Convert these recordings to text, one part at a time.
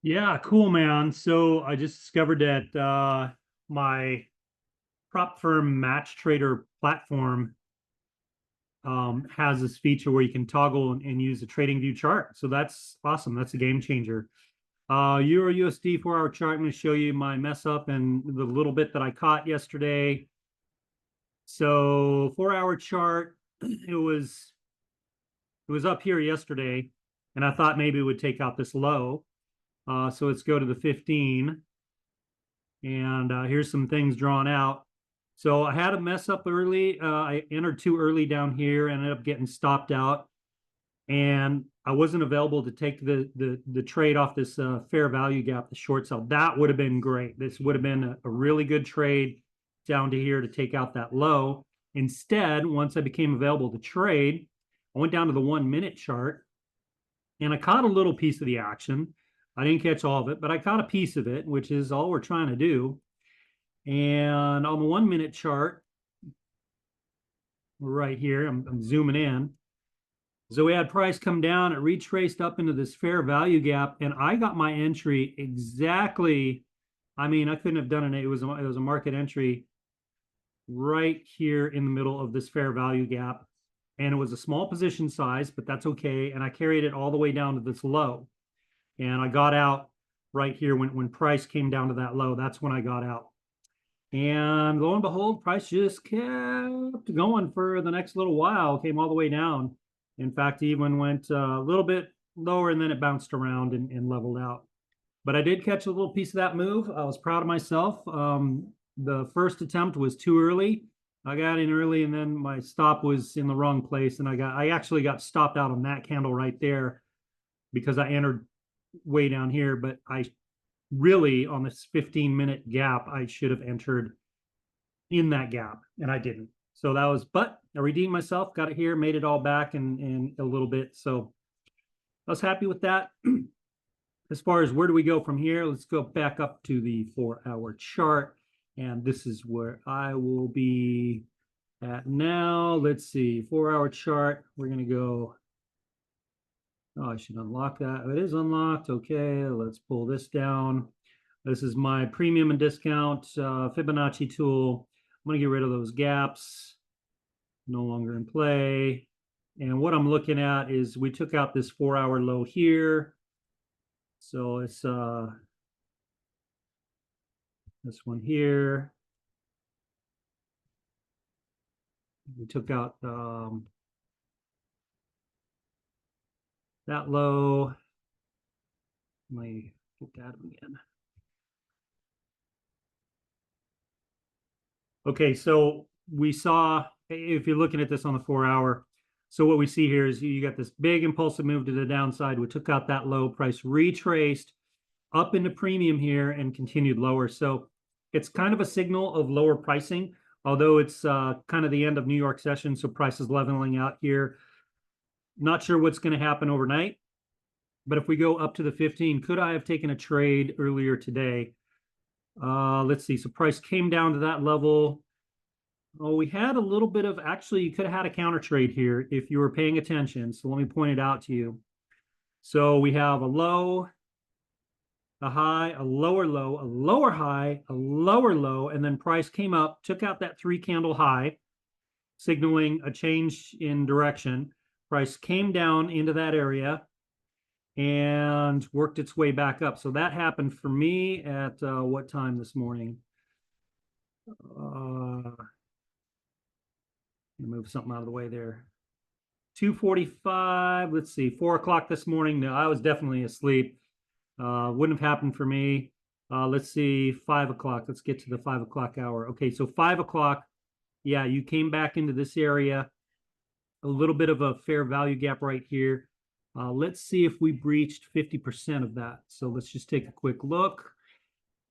Yeah, cool, man. So I just discovered that my prop firm Match Trader platform has this feature where you can toggle and use the trading view chart. So that's awesome. That's a game changer. Euro USD 4 hour chart. I'm going to show you my mess up and the little bit that I caught yesterday. So 4 hour chart, it was up here yesterday, and I thought maybe it would take out this low. So let's go to the 15. And here's some things drawn out. So I had a mess up early. I entered too early down here, ended up getting stopped out, and I wasn't available to take the trade off this fair value gap, the short sell. That would have been great. This would have been a really good trade down to here to take out that low. Instead, once I became available to trade, I went down to the 1 minute chart and I caught a little piece of the action. I didn't catch all of it, but I caught a piece of it, which is all we're trying to do. And on the 1 minute chart, right here, I'm zooming in. So we had price come down, it retraced up into this fair value gap, and I got my entry exactly. I mean, I couldn't have done it. It was a market entry right here in the middle of this fair value gap. And it was a small position size, but that's okay. And I carried it all the way down to this low. And I got out right here when price came down to that low. That's when I got out. And lo and behold, price just kept going for the next little while, came all the way down. In fact, even went a little bit lower and then it bounced around and leveled out. But I did catch a little piece of that move. I was proud of myself. The first attempt was too early. I got in early and then my stop was in the wrong place. And I actually got stopped out on that candle right there because I entered way down here, but I really on this 15-minute gap, I should have entered in that gap, and I didn't. So that was, but I redeemed myself, got it here, made it all back in a little bit. So I was happy with that. As far as where do we go from here, let's go back up to the 4 hour chart. And this is where I will be at now. Let's see, 4 hour chart. We're going to go. Oh, I should unlock that. It is unlocked. Okay, let's pull this down. This is my premium and discount Fibonacci tool. I'm going to get rid of those gaps. No longer in play. And what I'm looking at is we took out this 4 hour low here. So it's this one here. We took out that low. Let me look at them again. Okay, so we saw, if you're looking at this on the 4 hour, so what we see here is you got this big impulsive move to the downside. We took out that low, price retraced up into premium here and continued lower. So it's kind of a signal of lower pricing, although it's kind of the end of New York session. So price is leveling out here. Not sure what's going to happen overnight. But if we go up to the 15, could I have taken a trade earlier today? Let's see. So price came down to that level. Oh, we had a little bit of, actually, you could have had a counter trade here if you were paying attention. So let me point it out to you. So we have a low, a high, a lower low, a lower high, a lower low, and then price came up, took out that 3 candle high, signaling a change in direction. Price came down into that area and worked its way back up. So that happened for me at what time this morning? Move something out of the way there. 2:45. Let's see, 4 o'clock this morning. No, I was definitely asleep. Wouldn't have happened for me. Let's see, 5 o'clock. Let's get to the 5 o'clock hour. Okay, so 5 o'clock. Yeah, you came back into this area. A little bit of a fair value gap right here. Let's see if we breached 50% of that. So let's just take a quick look.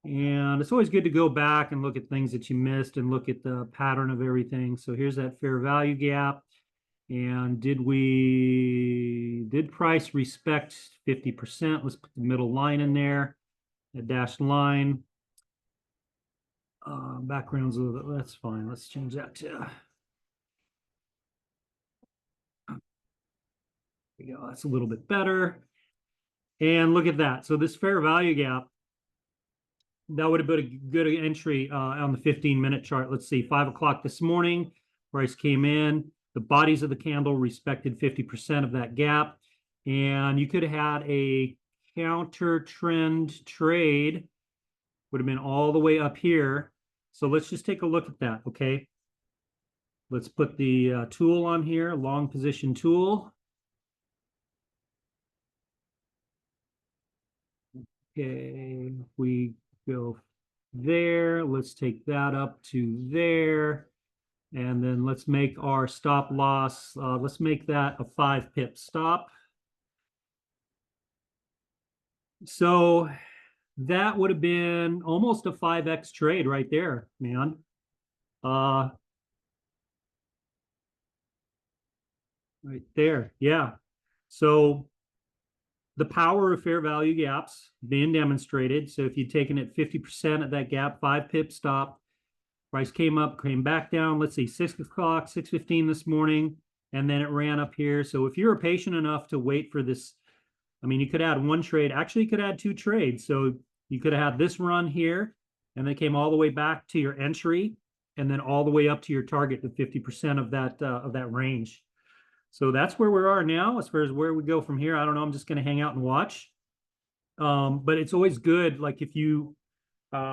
And it's always good to go back and look at things that you missed and look at the pattern of everything. So here's that fair value gap. And did price respect 50%? Let's put the middle line in there, a dashed line. Background's a little bit, that's fine. Let's change that to, there we go. That's a little bit better. And look at that. So this fair value gap, that would have been a good entry on the 15-minute chart. Let's see, 5 o'clock this morning, price came in. The bodies of the candle respected 50% of that gap. And you could have had a counter trend trade, would have been all the way up here. So let's just take a look at that, okay? Let's put the tool on here, long position tool. Okay, we go there. Let's take that up to there. And then let's make our stop loss. Let's make that a 5-pip stop. So that would have been almost a 5x trade right there, man. Right there. Yeah. So the power of fair value gaps being demonstrated. So if you'd taken it 50% at that gap, 5-pip stop, price came up, came back down. Let's see, 6 o'clock, 6:15 this morning, and then it ran up here. So if you were patient enough to wait for this, I mean, you could add one trade. Actually, you could add 2 trades. So you could have had this run here, and then came all the way back to your entry, and then all the way up to your target to 50% of that range. So that's where we are now. As far as where we go from here, I don't know. I'm just going to hang out and watch. But it's always good, like if you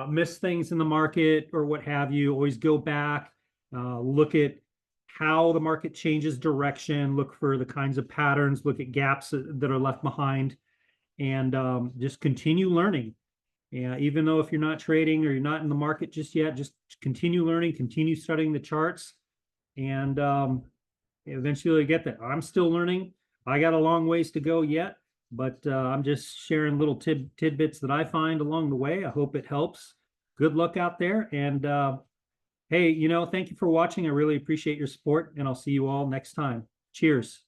miss things in the market or what have you, always go back, look at how the market changes direction, look for the kinds of patterns, look at gaps that are left behind, and just continue learning. Yeah, even though if you're not trading or you're not in the market just yet, just continue learning, continue studying the charts, and eventually you get there. I'm still learning. I got a long ways to go yet, but I'm just sharing little tidbits that I find along the way. I hope it helps. Good luck out there. And hey, thank you for watching. I really appreciate your support, and I'll see you all next time. Cheers.